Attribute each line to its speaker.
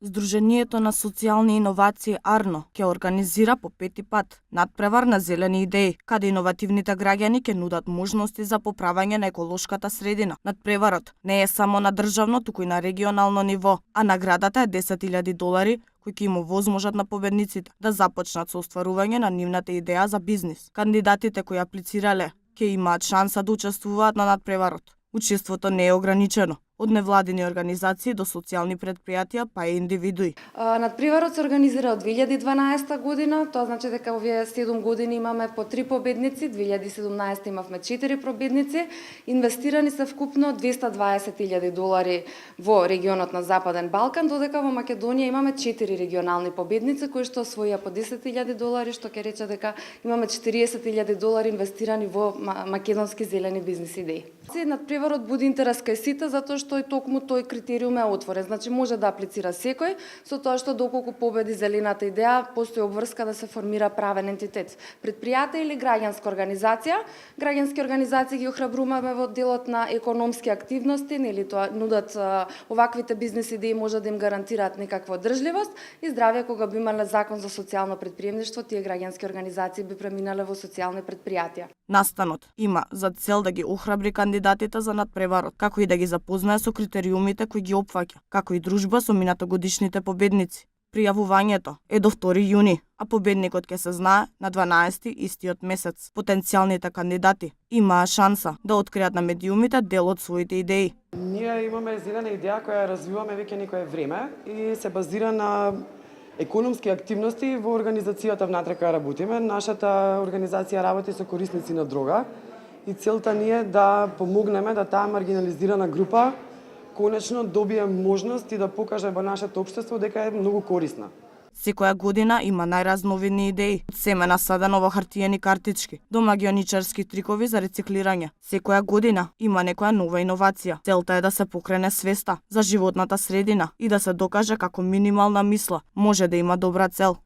Speaker 1: Здруженијето на социјални иновации АРНО ќе организира по пети пат надпревар на зелени идеи, каде иновативните граѓани ќе нудат можности за поправање на еколошката средина. Надпреварот не е само на државно, туку и на регионално ниво, а наградата е $10.000 кои ќе им овозможат на победниците да започнат со остварување на нивната идеја за бизнис. Кандидатите кои аплицирале ќе имаат шанса да учествуваат на надпреварот. Учеството не е ограничено, од невладини организации до социјални предпријатија, па и индивидуи.
Speaker 2: Надпреварот се организира од 2012 година, тоа значи дека овие 7 години имаме по 3 победници, 2017 имавме 4 победници, инвестирани се вкупно $220.000 во регионот на Западен Балкан, додека во Македонија имаме 4 регионални победници кои што освоија по $10.000, што ќе рече дека имаме $40.000 инвестирани во македонски зелени бизнис идеи. Надпреварот буди интерес кај сите затоа што и токму тој критериум е отворен. Значи може да аплицира секој, со тоа што доколку победи зелената идеја, постои обврска да се формира правен ентитет. Предпријатие или граѓанска организација. Граѓански организации ги охрабруваме во делот на економски активности, нели тоа нудат оваквите бизнис идеи може да им гарантираат некаква одржливост и здравје кога би имале закон за социјално претприемништво, тие граѓански организации би преминале во социјални претпријатија.
Speaker 1: Настанот има за цел да ги охрабри кандидатите за надпреварот, како и да ги запознае со критериумите кои ги опфаќа, како и дружба со минатогодишните победници. Пријавувањето е до 2 јуни, а победникот ќе се знае на 12 истиот месец. Потенцијалните кандидати имаа шанса да откријат на медиумите дел од своите идеи.
Speaker 3: Ние имаме зелена идеја која ја развиваме веќе некое време и се базира на економски активности во организацијата внатре каја работиме. Нашата организација работи со корисници на дрога и целта ни е да помогнеме да таа маргинализирана група конечно добие можност и да покаже во нашето општество дека е многу корисна.
Speaker 1: Секоја година има најразновидни идеи, од семена садено во хартиени картички до магионичарски трикови за рециклирање. Секоја година има некоја нова иновација. Целта е да се покрене свеста за животната средина и да се докаже како минимална мисла може да има добра цел.